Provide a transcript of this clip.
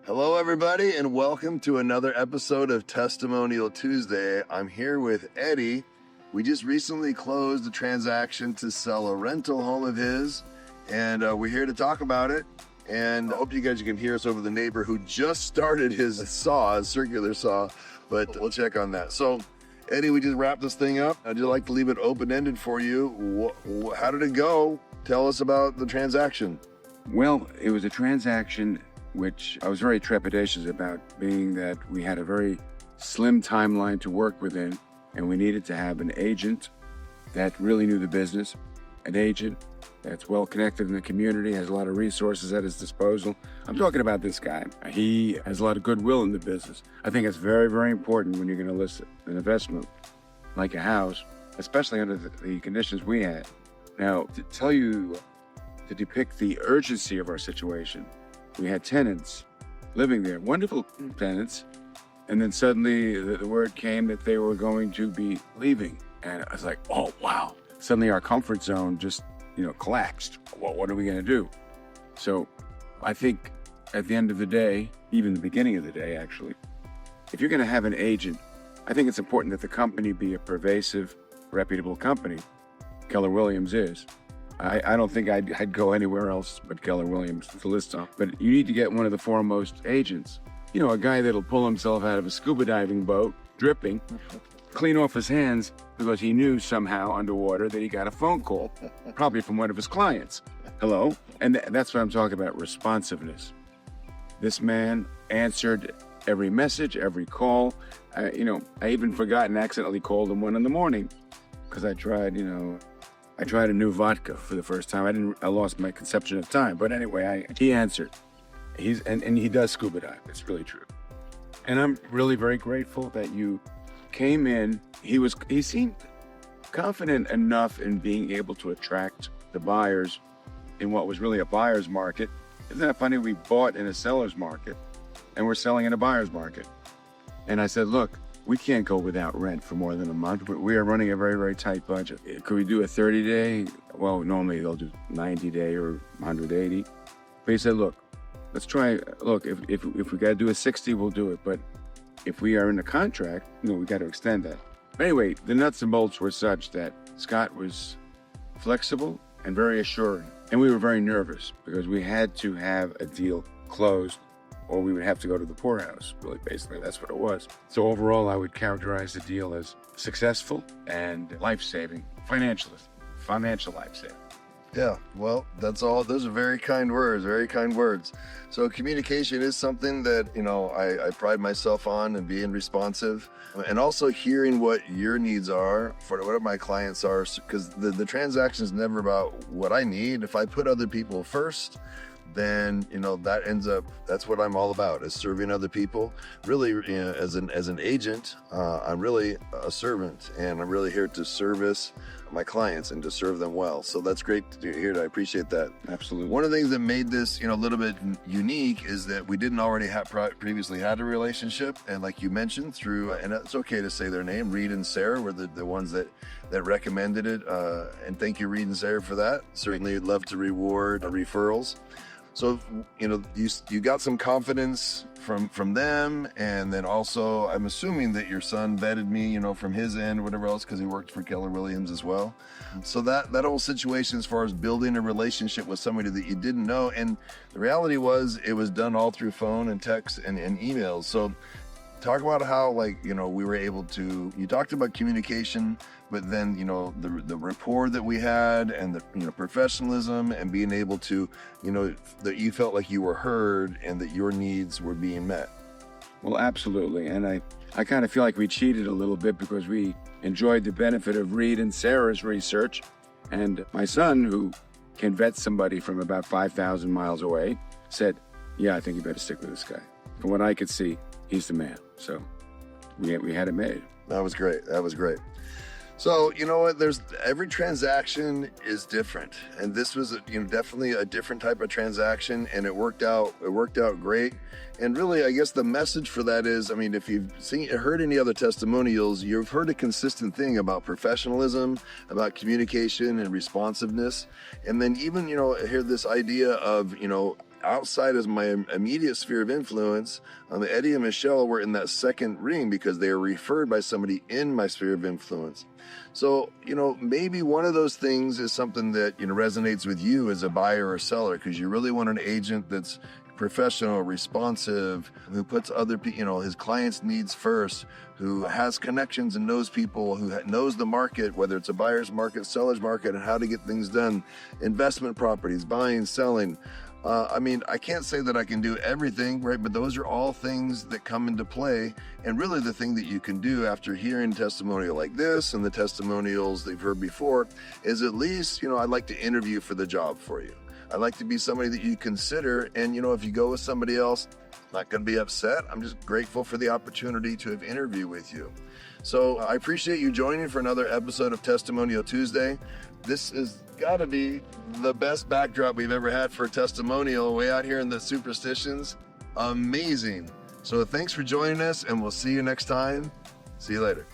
Hello, everybody, and welcome to another episode of Testimonial Tuesday. I'm here with Eddie. We just recently closed a transaction to sell a rental home of his, and we're here to talk about it. And I hope you guys can hear us over the neighbor who just started his circular saw, but we'll check on that. So, Eddie, we just wrapped this thing up. I'd just like to leave it open-ended for you. How did it go? Tell us about the transaction. Well, it was a transaction which I was very trepidatious about, being that we had a very slim timeline to work within, and we needed to have an agent that really knew the business, an agent that's well connected in the community, has a lot of resources at his disposal. I'm talking about this guy. He has a lot of goodwill in the business. I think it's very, very important when you're going to list an investment like a house, especially under the conditions we had. Now, to depict the urgency of our situation, we had tenants living there, wonderful tenants, and then suddenly the word came that they were going to be leaving. And I was like, oh, wow. Suddenly our comfort zone just, collapsed. Well, what are we going to do? So I think at the end of the day, even the beginning of the day, actually, if you're going to have an agent, I think it's important that the company be a pervasive, reputable company. Keller Williams is. I don't think I'd go anywhere else but Keller Williams to list on. But you need to get one of the foremost agents. A guy that'll pull himself out of a scuba diving boat, dripping, clean off his hands because he knew somehow underwater that he got a phone call, probably from one of his clients. Hello? And that's what I'm talking about, responsiveness. This man answered every message, every call. I even forgot and accidentally called him 1 a.m. because I tried a new vodka for the first time. I lost my conception of time. But anyway, he answered. And he does scuba dive. It's really true. And I'm really very grateful that you came in. He seemed confident enough in being able to attract the buyers in what was really a buyer's market. Isn't that funny? We bought in a seller's market and we're selling in a buyer's market. And I said, look, we can't go without rent for more than a month. We are running a very, very tight budget. Could we do a 30-day? Well, normally they'll do 90-day or 180. But he said, look, let's try. Look, if we got to do a 60, we'll do it. But if we are in a contract, we got to extend that. But anyway, the nuts and bolts were such that Scott was flexible and very assuring. And we were very nervous because we had to have a deal closed, or we would have to go to the poorhouse. Really, basically, that's what it was. So overall, I would characterize the deal as successful and life-saving, financial life-saving. Yeah, well, that's all. Those are very kind words. So communication is something that, I pride myself on, and being responsive, and also hearing what your needs are for what my clients are, because the transaction is never about what I need. If I put other people first, then that's what I'm all about, is serving other people. Really, as an agent, I'm really a servant, and I'm really here to service my clients and to serve them well. So that's great to hear. I appreciate that. Absolutely. One of the things that made this a little bit unique is that we didn't already have previously had a relationship, and like you mentioned, through, and it's okay to say their name, Reed and Sarah were the ones that recommended it, and thank you, Reed and Sarah, for that. Certainly love to reward referrals. So, you got some confidence from them, and then also I'm assuming that your son vetted me, from his end, whatever else, because he worked for Keller Williams as well. So that whole situation, as far as building a relationship with somebody that you didn't know, and the reality was it was done all through phone and text and emails. So talk about how, we were able to, you talked about communication, but then, the rapport that we had, and the, professionalism, and being able to, that you felt like you were heard and that your needs were being met. Well, absolutely. And I kind of feel like we cheated a little bit because we enjoyed the benefit of Reed and Sarah's research. And my son, who can vet somebody from about 5,000 miles away, said, yeah, I think you better stick with this guy. From what I could see, he's the man. So we had it made. That was great. So, you know what, every transaction is different. And this was, definitely a different type of transaction, and it worked out great. And really, I guess the message for that is, if you've heard any other testimonials, you've heard a consistent thing about professionalism, about communication and responsiveness. And then even, hear this idea of, outside as my immediate sphere of influence, Eddie and Michelle were in that second ring because they were referred by somebody in my sphere of influence. So, maybe one of those things is something that, resonates with you as a buyer or seller, because you really want an agent that's professional, responsive, who puts other people, his clients' needs first, who has connections and knows people, who knows the market, whether it's a buyer's market, seller's market, and how to get things done, investment properties, buying, selling. I can't say that I can do everything, right? But those are all things that come into play. And really the thing that you can do after hearing a testimonial like this and the testimonials they've heard before is at least, I'd like to interview for the job for you. I'd like to be somebody that you consider. And, if you go with somebody else, I'm not going to be upset. I'm just grateful for the opportunity to have interviewed with you. So I appreciate you joining for another episode of Testimonial Tuesday. This has got to be the best backdrop we've ever had for a testimonial way out here in the superstitions. Amazing. So thanks for joining us, and we'll see you next time. See you later.